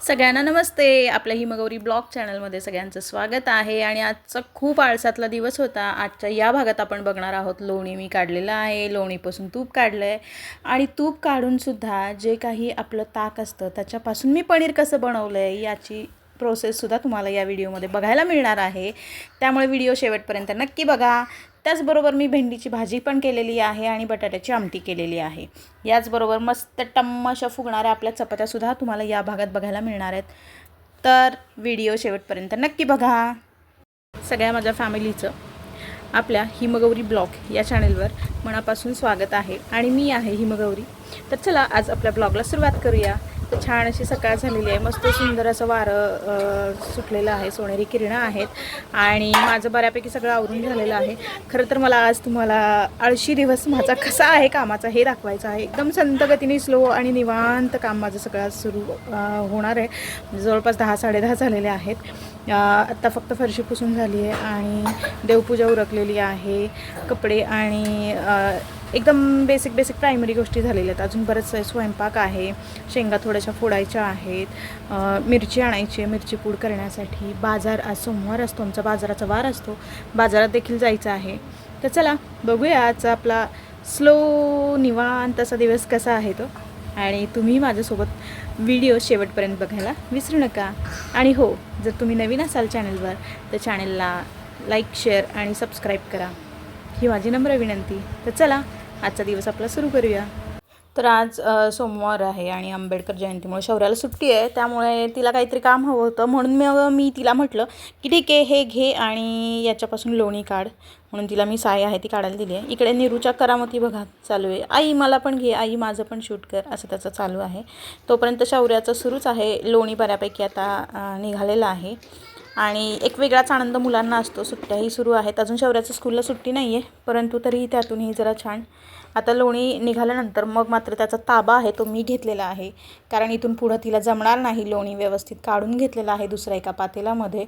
सगळ्यांना नमस्ते. आपल्या हिमगौरी ब्लॉग चॅनलमध्ये सगळ्यांचं स्वागत आहे. आणि आजचा खूप आळसातला दिवस होता. आजच्या या भागात आपण बघणार आहोत लोणी मी काढलेलं आहे. लोणीपासून तूप काढलं आहे आणि तूप काढूनसुद्धा जे काही आपलं ताक असतं त्याच्यापासून मी पनीर कसं बनवलं आहे याची प्रोसेससुद्धा तुम्हाला या व्हिडिओमध्ये बघायला मिळणार आहे. त्यामुळे व्हिडिओ शेवटपर्यंत नक्की बघा. त्याचबरोबर मी भेंडीची भाजी पण केलेली आहे आणि बटाट्याची आमटी केलेली आहे. याचबरोबर मस्त टम्म अशा फुगणाऱ्या आपल्या चपात्यासुद्धा तुम्हाला या भागात बघायला मिळणार आहेत. तर व्हिडिओ शेवटपर्यंत नक्की बघा. सगळ्या माझ्या फॅमिलीचं आपल्या हिमगौरी ब्लॉग या चॅनलवर मनापासून स्वागत आहे आणि मी आहे हिमगौरी. तर चला आज आपल्या ब्लॉगला सुरुवात करूया. तर छान अशी सकाळ झालेली आहे. मस्त सुंदर असं वारं सुटलेलं आहे. सोनेरी किरणं आहेत आणि माझं बऱ्यापैकी सगळं आवरून झालेलं आहे. खरं तर मला आज तुम्हाला आळशी दिवस माझा कसा आहे कामाचा हे दाखवायचं आहे. एकदम संत गतीने स्लो आणि निवांत काम माझं सगळं सुरू होणार आहे. म्हणजे जवळपास 10-10:30 झालेले आहेत. आत्ता फक्त फरशी पुसून झाली आहे आणि देवपूजा उरकलेली आहे. कपडे आणि एकदम बेसिक प्रायमरी गोष्टी झालेल्या आहेत. अजून बरंच स्वयंपाक आहे. शेंगा थोड्याशा फोडायच्या आहेत. मिरची आणायची आहे मिरची पूड करण्यासाठी. बाजार आज सोमवार असतो, आमचा बाजाराचा वार असतो. बाजारात देखील जायचं आहे. तर चला बघूया आजचा आपला स्लो निवांत असा दिवस कसा आहे तो. आणि तुम्ही माझ्यासोबत व्हिडिओ शेवटपर्यंत बघायला विसरू नका. आणि हो, जर तुम्ही नवीन असाल चॅनलवर तर चॅनलला लाईक, शेअर आणि सबस्क्राईब करा, ही माझी नम्र विनंती. तर चला आजचा दिवस आपला सुरू करूया. तर आज सोमवार आहे आणि आंबेडकर जयंतीमुळे शौर्याला सुट्टी आहे. त्यामुळे तिला काहीतरी काम हवं होतं म्हणून मी तिला म्हटलं की ठीक आहे हे घे आणि याच्यापासून लोणी काढ. म्हणून तिला मी साय आहे ती काढायला दिली आहे. इकडे निरूच्या करामती बघा चालू आहे. आई मला पण घे, आई माझं पण शूट कर, असं त्याचं चालू आहे. तोपर्यंत शौर्याचं सुरूच आहे. लोणी बऱ्यापैकी आता निघालेलं आहे आणि एक वेगळाच आनंद मुलांना असतो. सुट्ट्याही सुरू आहेत. अजून शौर्याचं स्कूलला सुट्टी नाही आहे, परंतु तरीही त्यातूनही जरा छान. आता लोणी निघाल्यानंतर मग मात्र त्याचा ताबा आहे तो मी घेतलेला आहे. कारण इथून पुढं तिला जमणार नाही. लोणी व्यवस्थित काढून घेतलेला आहे दुसऱ्या एका पातेल्यामध्ये.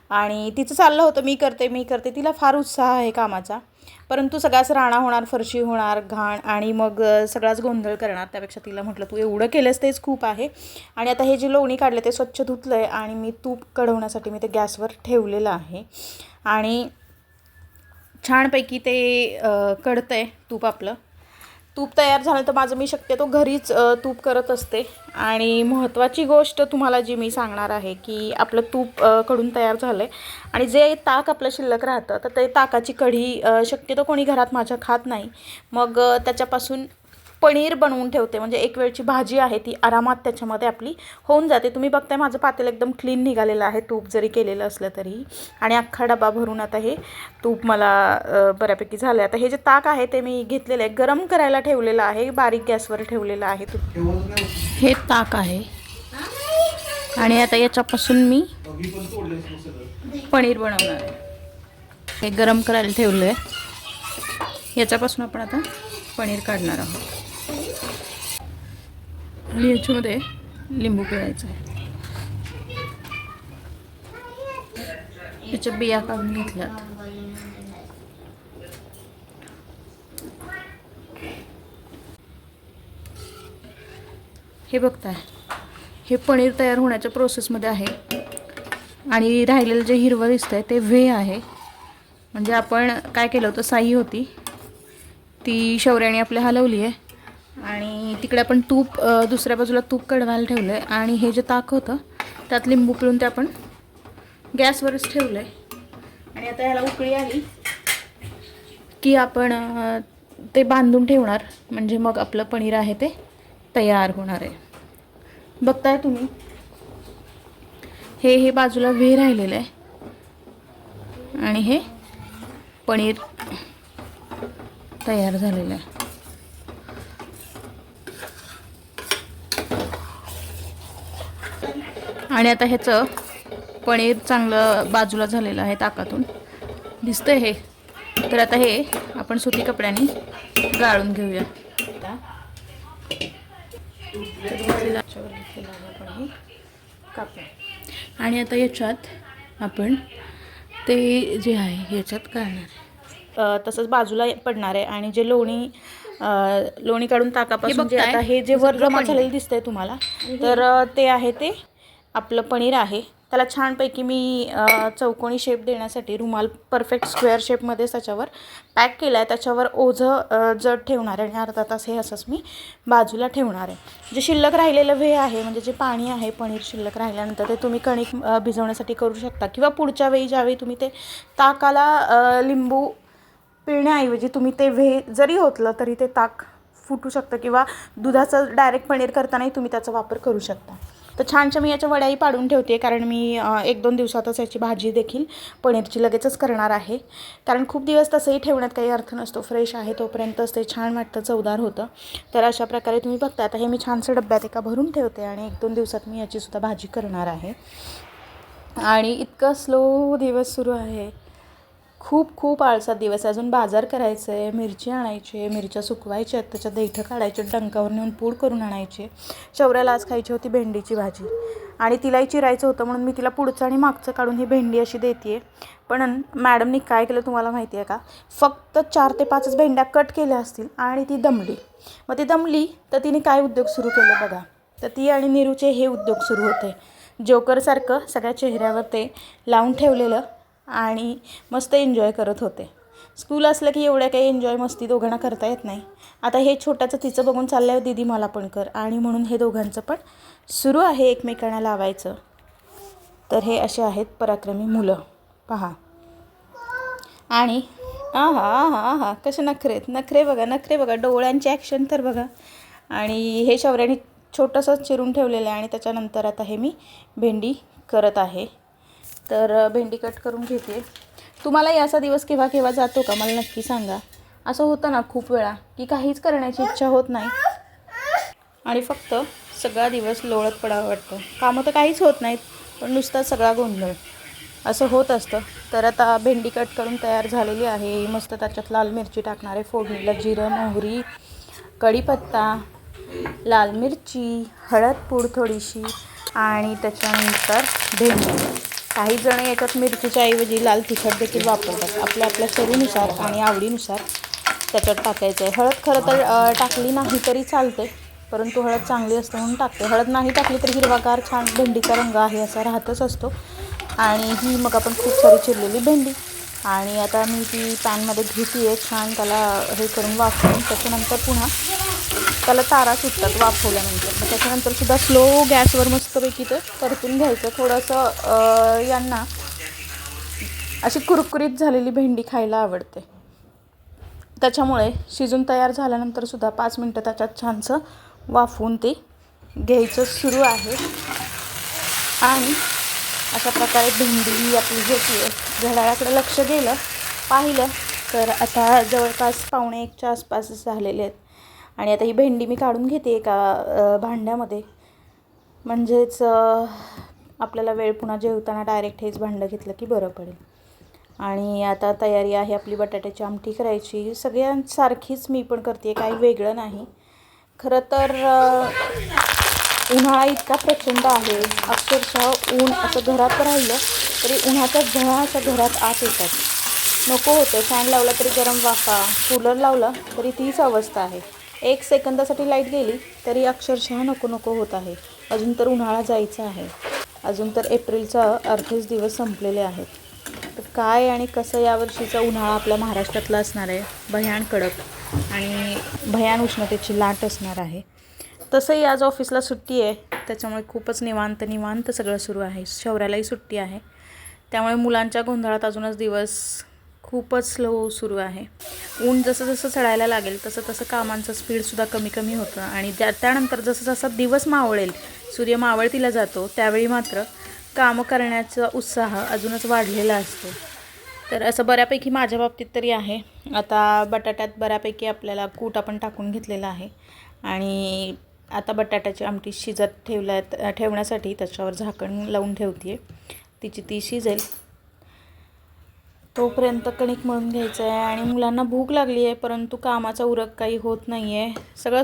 आणि तिचं चाललं होतं मी करते. तिला फार उत्साह आहे कामाचा, परंतु सगळाच राडा होणार, फरशी होणार, घाण आणि मग सगळाच गोंधळ करणार. त्यापेक्षा तिला म्हटलं तू एवढं केलंस तेच खूप आहे. आणि आता हे जे लोणी काढलं ते स्वच्छ धुतलं आहे आणि मी तूप कढवण्यासाठी मी ते गॅसवर ठेवलेलं आहे. आणि छानपैकी ते कढतं आहे तूप. आपलं तूप तयार झालं तर माझं मी शक्यतो घरीच तूप करत असते. आणि महत्त्वाची गोष्ट तुम्हाला जी मी सांगणार आहे की आपलं तूप कडून तयार झालं आहे आणि जे ताक आपलं शिल्लक राहतं तर ते ताकाची कढी शक्यतो कोणी घरात माझ्या खात नाही. मग त्याच्यापासून पनीर बनवून ठेवते. म्हणजे एक वेळची भाजी आहे ती आरामात त्याच्यामध्ये आपली होऊन जाते. तुम्ही बघताय माझं पातेलं एकदम क्लीन निघालेलं आहे तूप जरी केलेलं असलं तरी. आणि अख्खा डबा भरून आता हे तूप मला बऱ्यापैकी झालं आहे. आता हे जे ताक आहे ते मी घेतलेलं आहे, गरम करायला ठेवलेलं आहे, बारीक गॅसवर ठेवलेलं आहे तूप. हे ताक आहे आणि आता याच्यापासून मी पनीर बनवणार आहे. हे गरम करायला ठेवलं आहे. याच्यापासून आपण आता पनीर काढणार आहोत आणि याच्यामध्ये लिंबू पिळायचं आहे. याच्या बिया काढून घेतल्यात. हे बघताय हे पनीर तयार होण्याच्या प्रोसेसमध्ये आहे. आणि राहिलेलं जे हिरवं दिसतंय ते व्हे आहे. म्हणजे आपण काय केलं होतं, साई होती ती शौर्याने आपल्या हलवली आहे आणि तिकडे आपण तूप दुसऱ्या बाजूला तूप कढवायला ठेवलं आहे. आणि हे जे ताक होतं त्यात लिंबू पिळून ते आपण गॅसवरच ठेवलं आहे. आणि आता ह्याला उकळी आली की आपण ते बांधून ठेवणार. म्हणजे मग आपलं पनीर आहे ते तयार होणार आहे. बघताय तुम्ही हे बाजूला व्हे राहिलेलं आहे आणि हे पनीर तयार झालेलं आहे. आणि आता ह्याचं पनीर चांगलं बाजूला झालेलं आहे ताकातून दिसतंय हे. तर आता हे आपण सुती कपड्याने गाळून घेऊया. आणि आता याच्यात आपण ते जे आहे याच्यात काढणार. तसंच बाजूला पडणार आहे. आणि जे लोणी काढून ताकापासून जे आता हे जे वर जमा झालेलं दिसतंय तुम्हाला, तर ते आहे ते आपलं पनीर आहे त्याला छानपैकी मी चौकोनी शेप देण्यासाठी रुमाल परफेक्ट स्क्वेअर शेपमध्येच त्याच्यावर पॅक केला आहे. त्याच्यावर ओझं जड ठेवणार आहे आणि अर्धा तास हे असंच मी बाजूला ठेवणार आहे. जे शिल्लक राहिलेलं व्हे आहे म्हणजे जे पाणी आहे पनीर शिल्लक राहिल्यानंतर ते तुम्ही कणिक भिजवण्यासाठी करू शकता किंवा पुढच्या वेळी ज्यावेळी तुम्ही ते ताकाला लिंबू पिळण्याऐवजी तुम्ही ते व्हे जरी होतलं तरी ते ताक फुटू शकतं किंवा दुधाचं डायरेक्ट पनीर करतानाही तुम्ही त्याचा वापर करू शकता. तर छानशा मी याच्या वड्याही पाडून ठेवते कारण मी 1-2 दिवसातच याची भाजी देखील पनीरची लगेचच करणार आहे. कारण खूप दिवस तसंही ठेवण्यात काही अर्थ नसतो. फ्रेश आहे तोपर्यंतच ते छान वाटतं, चवदार होतं. तर अशा प्रकारे तुम्ही बघता. आता हे मी छानसं डब्यात एका भरून ठेवते आणि 1-2 दिवसात मी याचीसुद्धा भाजी करणार आहे. आणि इतका स्लो दिवस सुरू आहे. खूप आळसात दिवस. अजून बाजार करायचं आहे, मिरची आणायची आहे, मिरच्या सुकवायच्या आहेत, त्याच्यात देठं काढायचे, डंकावर नेऊन पूड करून आणायचे. शौर्याला आज खायची होती भेंडीची भाजी आणि तिलाही चिरायचं होतं म्हणून मी तिला पुढचं आणि मागचं काढून ही भेंडी अशी देते आहे. पण मॅडमनी काय केलं तुम्हाला माहिती आहे का? फक्त 4 ते 5 भेंड्या कट केल्या असतील आणि ती दमली. मग ती दमली तर तिने काय उद्योग सुरू केले बघा. तर ती आणि नीरूचे हे उद्योग सुरू होते. जोकरसारखं सगळ्या चेहऱ्यावर ते लावून ठेवलेलं आणि मस्त एन्जॉय करत होते. स्कूल असलं की एवढ्या काही एन्जॉय मस्ती दोघांना करता येत नाही. आता हे छोट्याचं तिचं बघून चालल्यावर दीदी मला पण कर आणि म्हणून हे दोघांचं पण सुरू आहे एकमेकांना लावायचं. तर हे असे आहेत पराक्रमी मुलं पहा. आणि आहा कसे नखरे बघा डोळ्यांची ॲक्शन तर बघा. आणि हे शौर्याने छोटंसंच चिरून ठेवलेलं आहे आणि त्याच्यानंतर आता हे मी भेंडी करत आहे. तर भेंडी कट करून घेते. तुम्हालाही असा दिवस केव्हा जातो का मला नक्की सांगा. असं होतं ना खूप वेळा की काहीच करण्याची इच्छा होत नाही आणि फक्त सगळा दिवस लोळत पडावं वाटतं. कामं तर काहीच होत नाहीत पण नुसता सगळा गोंधळ असं होत असतं. तर आता भेंडी कट करून तयार झालेली आहे. मस्त त्याच्यात लाल मिरची टाकणार आहे फोडणीला. जिरं, मोहरी, कढीपत्ता, लाल मिरची, हळद पूड थोडीशी आणि त्याच्यानंतर भेंडी. काही जण याच्यात मिरचीच्या ऐवजी लाल तिखट देखील वापरतात. आपल्या चवीनुसार आणि आवडीनुसार त्याच्यात टाकायचं आहे. हळद खरं तर टाकली नाही तरी चालते परंतु हळद चांगली असते म्हणून टाकते. हळद नाही टाकली तरी हिरवागार छान भेंडीचा रंग आहे असा राहतच असतो. आणि ही मग आपण खूप सारी चिरलेली भेंडी आणि आता मी ती पॅनमध्ये घेते आहे. छान त्याला हे करून वाफवून त्याच्यानंतर पुन्हा त्याला तारा सुटतात वाफवल्यानंतर. मग त्याच्यानंतरसुद्धा स्लो गॅसवर मस्तपैकी ते परतून घ्यायचं. थोडंसं यांना अशी कुरकुरीत झालेली भेंडी खायला आवडते त्याच्यामुळे शिजून तयार झाल्यानंतरसुद्धा 5 मिनटं त्याच्यात छानसं वाफवून ते घ्यायचं सुरू आहे. आणि अशा प्रकारे भेंडी आपली घेते आहे. घड्याळाकडे लक्ष गेलं पाहिलं तर आता जवळपास 1:45च्या आसपास झालेले आहेत. आणि आता ही भेंडी मी काढून घेते एका भांड्यामध्ये म्हणजेच आपल्याला वेळ पुन्हा जेवताना डायरेक्ट हेच भांडं घेतलं की बरं पडेल. आणि आता तयारी आहे आपली बटाट्याची आमटी करायची. सगळ्यांसारखीच मी पण करते, काही वेगळं नाही. खरं तर उन्हाळा इतका प्रचंड आहे अक्षरशः ऊन असं घरात राहिलं तरी उन्हाच्या झळा अशा घरात आत येतात. नको होतं. फॅन लावला तरी गरम वाफा, कूलर लावला तरी तीच अवस्था आहे. 1 सेकंदासाठी लाईट गेली तरी अक्षरशः नको होत आहे. अजून तर उन्हाळा जायचा आहे. अजून तर एप्रिलचा अर्धेच दिवस संपलेले आहेत. तर काय आणि कसं यावर्षीचा उन्हाळा आपल्या महाराष्ट्रातला असणार आहे. भयान कडक आणि भयान उष्णतेची लाट असणार आहे. तसंही आज ऑफिसला सुट्टी आहे त्याच्यामुळे खूपच निवांत सगळं सुरू आहे. शौर्यालाही सुट्टी आहे त्यामुळे मुलांच्या गोंधळात अजूनच दिवस खूपच स्लो सुरू आहे. ऊन जसं चढायला लागेल तसं कामांचं स्पीडसुद्धा कमी होतं आणि त्यानंतर जसा दिवस मावळेल, सूर्य मावळतीला जातो त्यावेळी मात्र कामं करण्याचा उत्साह अजूनच वाढलेला असतो. तर असं बऱ्यापैकी माझ्या बाबतीत तरी आहे. आता बटाट्यात बऱ्यापैकी आपल्याला कूट आपण टाकून घेतलेला आहे आणि आता बटाट्याची आमटी शिजत ठेवण्यासाठी त्याच्यावर झाकण लावून ठेवते आहे. ती शिजेल तोपर्यंत कणिक मळून घ्यायचं आहे. आणि मुलांना भूक लागली आहे परंतु कामाचा उरक काही होत नाही आहे. सगळं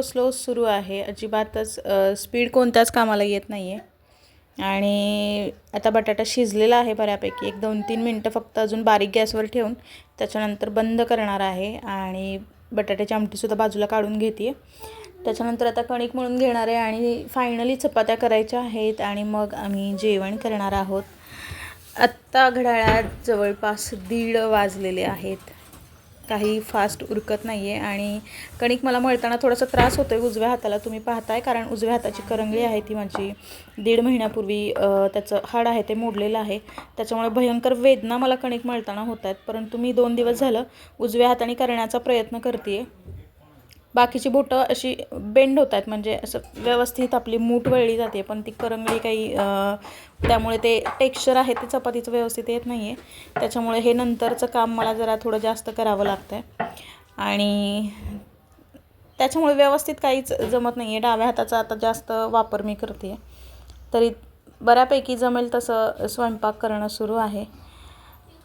स्लो सुरू आहे. अजिबातच स्पीड कोणत्याच कामाला येत नाही आहे. आणि आता बटाटा शिजलेला आहे बऱ्यापैकी. 1-2-3 मिनटं फक्त अजून बारीक गॅसवर ठेवून त्याच्यानंतर बंद करणार आहे. आणि बटाट्याची आमटीसुद्धा बाजूला काढून घेते आहे. त्याच्यानंतर आता कणिक मळून घेणार आहे आणि फायनली चपात्या करायच्या आहेत आणि मग आम्ही जेवण करणार आहोत. आत्ता घड्याळात जवळपास 1:30 वाजलेले आहेत. काही फास्ट उरकत नाही आहे आणि कणिक मला मळताना थोडासा त्रास होतो आहे उजव्या हाताला, तुम्ही पाहताय, कारण उजव्या हाताची करंगळी आहे ती माझी 1.5 महिन्यापूर्वी त्याचं हाड आहे ते मोडलेलं आहे. त्याच्यामुळे भयंकर वेदना मला कणिक मळताना होत आहेत, परंतु मी 2 दिवस झालं उजव्या हाताने करण्याचा प्रयत्न करते आहे. बाकीची बोटं अशी बेंड होत आहेत, म्हणजे असं व्यवस्थित आपली मूठ वळली जाते, पण ती करंगळी काही त्यामुळे ते टेक्स्चर आहे ते चपातीचं व्यवस्थित येत नाही आहे. त्याच्यामुळे हे नंतरचं काम मला जरा थोडं जास्त करावं लागतं आहे आणि त्याच्यामुळे व्यवस्थित काहीच जमत नाही आहे. डाव्या हाताचा आता जास्त वापर मी करते आहे, तरी बऱ्यापैकी जमेल तसं स्वयंपाक करणं सुरू आहे.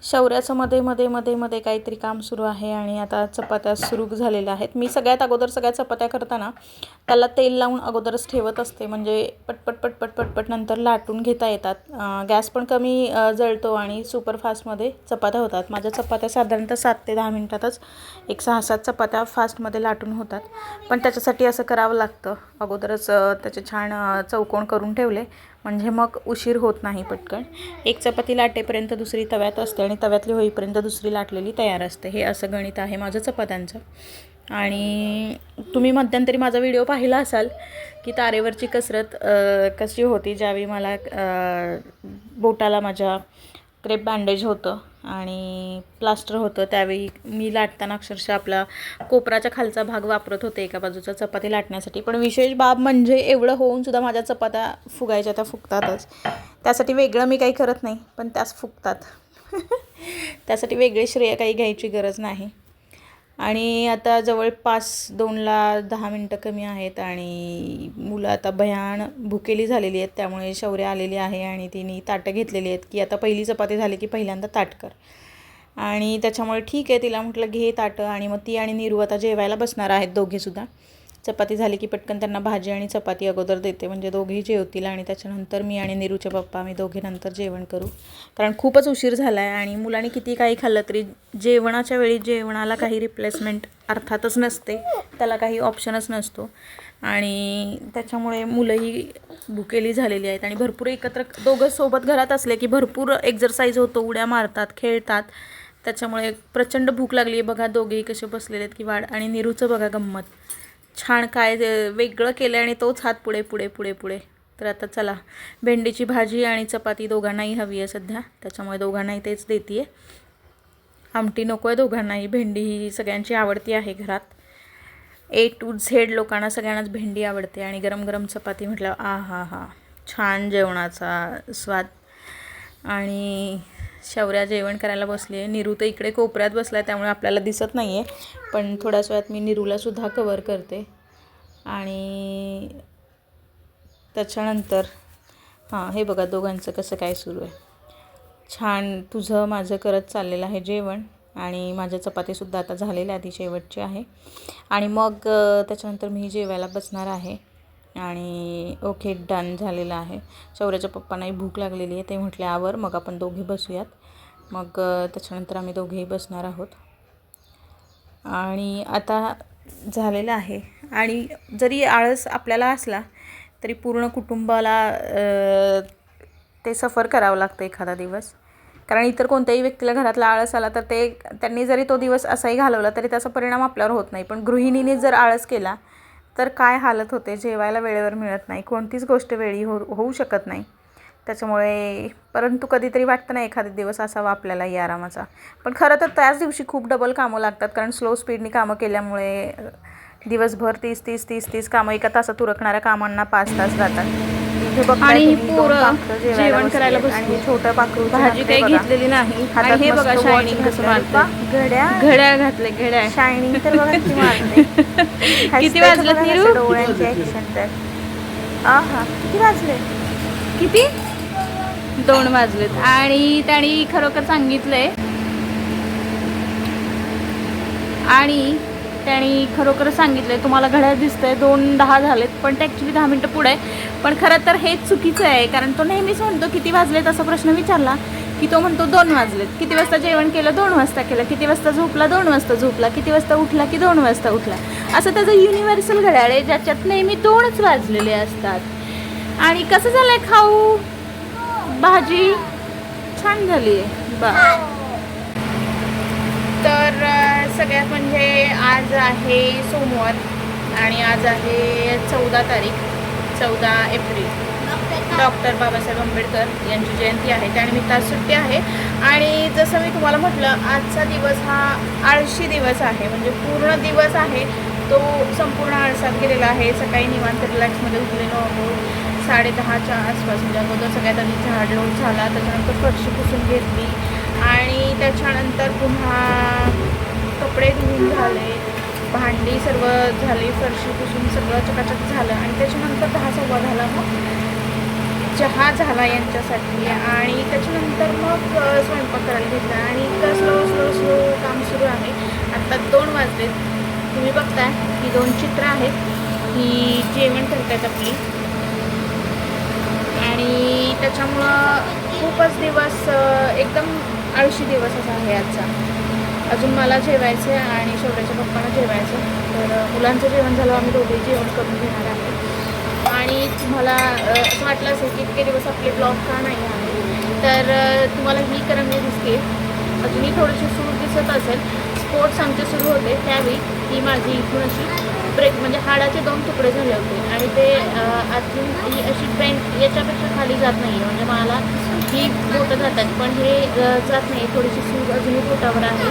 शौर्याचं मध्ये काहीतरी काम सुरू आहे आणि आता चपात्या सुरू झालेल्या आहेत. मी सगळ्यात अगोदर सगळ्या चपात्या करताना त्याला तेल लावून अगोदरच ठेवत असते, म्हणजे पटपट नंतर लाटून घेता येतात. गॅस पण कमी जळतो आणि सुपरफास्टमध्ये चपात्या होतात. माझ्या चपात्या साधारणतः 7 ते 10 मिनटातच 6-7 चपात्या फास्टमध्ये लाटून होतात, पण त्याच्यासाठी असं करावं लागतं. अगोदरच त्याचे छान चौकोन करून ठेवले म्हणजे मग उशीर होत नाही पटकन. एक चपाती लाटेपर्यंत दुसरी तव्यात असते आणि तव्यातली होईपर्यंत दुसरी लाटलेली तयार असते. हे असं गणित आहे माझं चपात्यांचं. आणि तुम्ही मध्यंतरी माझा व्हिडिओ पाहिला असाल की तारेवरची कसरत कशी होती, ज्यावेळी मला बोटाला माझ्या क्रेप बँडेज होतं आणि प्लास्टर होतं, त्यावेळी मी लाटताना अक्षरशः आपला कोपराच्या खालचा भाग वापरत होते एका बाजूचा चपाती लाटण्यासाठी. पण विशेष बाब म्हणजे एवढं होऊनसुद्धा माझ्या चपात्या फुगायच्या त्या फुगतातच. त्यासाठी वेगळं मी काही करत नाही, पण त्याच फुगतात. त्यासाठी वेगळे श्रेय काही घ्यायची गरज नाही. आणि आता जवळपास 2ला 10 मिनटं कमी आहेत आणि मुलं आता भयान भुकेली झालेली आहेत. त्यामुळे शौर्य आलेली आहे आणि तिने ताटं घेतलेली आहेत की आता पहिली चपाती झाली की पहिल्यांदा ताट कर. आणि त्याच्यामुळे ठीक आहे, तिला म्हटलं घे ताटं. आणि मग ती आणि निरू आता जेवायला बसणार आहेत दोघेसुद्धा. चपाती झाली की पटकन त्यांना भाजी आणि चपाती अगोदर देते, म्हणजे दोघेही जेवतील आणि त्याच्यानंतर मी आणि निरूचे पप्पा आम्ही दोघे नंतर जेवण करू, कारण खूपच उशीर झाला आहे. आणि मुलांनी किती काही खाल्लं तरी जेवणाच्या वेळी जेवणाला काही रिप्लेसमेंट अर्थातच नसते, त्याला काही ऑप्शनच नसतो. आणि त्याच्यामुळे मुलंही भुकेली झालेली आहेत आणि भरपूर एकत्र दोघं सोबत घरात असले की भरपूर एक्झरसाईज होतो, उड्या मारतात, खेळतात. त्याच्यामुळे प्रचंड भूक लागली आहे. बघा दोघेही कसे बसलेले आहेत की वाढ. आणि निरूचं बघा गंमत, छान काय वेगळं केलं आणि तोच हात पुढे. तर आता चला, भेंडीची भाजी आणि चपाती दोघांनाही हवी आहे सध्या, त्याच्यामुळे दोघांनाही तेच देते आहे. आमटी नको आहे दोघांनाही. भेंडी ही सगळ्यांची आवडती आहे घरात. A to Z लोकांना सगळ्यांनाच भेंडी आवडते आणि गरम गरम चपाती म्हटलं हा छान जेवणाचा स्वाद. आणि शौर्या जेवण करायला बसली आहे. निरू तर इकडे कोपऱ्यात बसला आहे, त्यामुळे आपल्याला दिसत नाही आहे, पण थोड्याच वेळात मी निरूलासुद्धा कवर करते. आणि त्याच्यानंतर हे बघा दोघांचं कसं काय सुरू आहे. छान तुझं माझं करत चाललेलं आहे जेवण. आणि माझ्या चपातीसुद्धा आता झालेल्या आधी शेवटची आहे. आणि मग त्याच्यानंतर मी जेवायला बसणार आहे. आणि ओके, डन झालेलं आहे. शौर्याच्या पप्पांनाही भूक लागलेली आहे, ते म्हटले आवर मग आपण दोघे बसूयात. मग त्याच्यानंतर आम्ही दोघेही बसणार आहोत. आणि आता झालेलं आहे. आणि जरी आळस आपल्याला असला तरी पूर्ण कुटुंबाला ते सफर करावं लागतं एखादा दिवस, कारण इतर कोणत्याही व्यक्तीला घरातला आळस आला तर त्यांनी जरी तो दिवस असाही घालवला तरी त्याचा परिणाम आपल्यावर होत नाही, पण गृहिणीने जर आळस केला तर काय हालत होते. जेवायला वेळेवर मिळत नाही, कोणतीच गोष्ट वेळी होऊ शकत नाही. त्याच्यामुळे परंतु कधीतरी वाटतं ना एखादा दिवस असावा आपल्यालाही आरामाचा. पण खरं तर त्याच दिवशी खूप डबल कामं लागतात, कारण स्लो स्पीडनी कामं केल्यामुळे दिवसभर 30 कामं एका तासात उरकणाऱ्या कामांना 5 तास जातात. आणि पोरं जेवण करायला बसली. छोटं पाखरू भाजी काही घेतलेली नाही. आणि हे बघा शायनिंग कसं मारतं, घड्याळ घातले, घड्याळ शायनिंग तर बघा किती मारते. किती वाजलेत निरू? डोळ्यांचे ॲक्शन तर किती वाजले? किती? 2 वाजलेत. आणि त्यांनी खरोखर सांगितलंय, तुम्हाला घड्याळ दिसतंय 2:10 झालेत, पण ते ॲक्च्युली 10 मिनटं पुढे आहे. पण खरं तर हेच चुकीचं आहे, कारण तो नेहमीच म्हणतो किती वाजलेत असा प्रश्न विचारला की तो म्हणतो 2 वाजलेत. किती वाजता जेवण केलं? 2 वाजता केलं. किती वाजता झोपला? 2 वाजता झोपला. किती वाजता उठला? की 2 वाजता उठला. असं त्याचं युनिव्हर्सल घड्याळ आहे ज्याच्यात नेहमी 2च वाजलेले असतात. आणि कसं झालंय खाऊ? भाजी छान झाली आहे बा. तर सगळ्यात म्हणजे आज आहे सोमवार आणि आज आहे 14 तारीख, 14 एप्रिल. डॉक्टर बाबासाहेब आंबेडकर यांची जयंती आहे, त्यानिमित्त आज सुट्टी आहे. आणि जसं मी तुम्हाला म्हटलं, आजचा दिवस हा आळशी दिवस आहे. म्हणजे पूर्ण दिवस आहे तो संपूर्ण आळसात गेलेला आहे. सकाळी निवांत रिलॅक्समध्ये उठलेलो आहोत 10:30च्या आसपास. म्हणजे अगोदर सगळ्यात आधी झाड लोट झाला, त्याच्यानंतर फरशी पुसून घेतली आणि त्याच्यानंतर पुन्हा कपडे धुवून झाले, भांडी सर्व झाली, फरशी पुसून सगळं चकाचक झालं. आणि त्याच्यानंतर 10:15 झाला, मग चहा झाला यांच्यासाठी आणि त्याच्यानंतर मग स्वयंपाक करायला घेतला. आणि इतकं स्लो काम सुरू आहे. आत्ता 2 वाजलेत. तुम्ही बघताय ही 2 चित्र आहेत, ही जेवण करतात आपली. आणि त्याच्यामुळं खूपच दिवस एकदम आळशी दिवस असा आहे आजचा. अजून मला जेवायचं आहे आणि शौर्याच्या पप्पांना जेवायचं. तर मुलांचं जेवण झालं, आम्ही दोघेही जेवण करून घेणार आहे. आणि तुम्हाला असं वाटलं असेल की इतके दिवस आपले ब्लॉग का नाही आहे, तर तुम्हाला ही करंगळी दिसते. अजूनही थोडीशी सूर दिसत असेल. स्पोर्ट्स आमचे सुरू होते त्यावेळी ही माझी इथून अशी ब्रेक, म्हणजे हाडाचे 2 तुकडे झाले होते. आणि ते अजून ही अशी पेंट याच्यापेक्षा खाली जात नाही आहे. म्हणजे मला ही बोटं जातात, पण हे जात नाही. थोडीशी सूज अजूनही बोटावर आहे.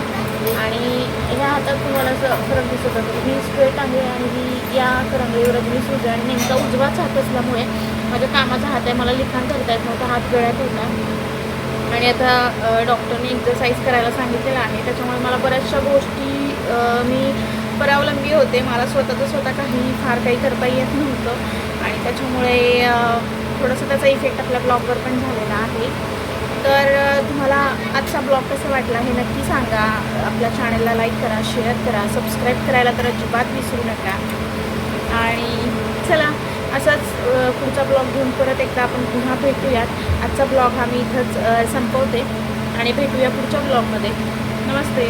आणि ह्या हातात तुम्हाला असं फरक दिसत असेल. ही स्ट्रेट आहे आणि ही या करंगळीवर अजूनही सूज आहे. आणि नेमका उजवाच हात असल्यामुळे माझ्या कामाचा हात आहे, मला लिखाण करता येत नव्हता, हात गळ्यात होता. आणि आता डॉक्टरने एक्झरसाईज करायला सांगितलेलं आहे. त्याच्यामुळे मला बऱ्याचशा गोष्टी मी परावलंबी होते. मला स्वतः फार काही करता येत नव्हतं. आणि त्याच्यामुळे थोडंसं त्याचा इफेक्ट आपल्या ब्लॉगवर पण झालेला आहे. तर तुम्हाला आजचा ब्लॉग कसा वाटला हे नक्की सांगा. आपल्या चॅनलला लाईक करा, शेअर करा, सबस्क्राईब करायला तर अजिबात विसरू नका. आणि चला असाच पुढचा ब्लॉग घेऊन परत एकदा आपण पुन्हा भेटूयात. आजचा ब्लॉग हा मी इथंच संपवते आणि भेटूया पुढच्या ब्लॉगमध्ये. नमस्ते.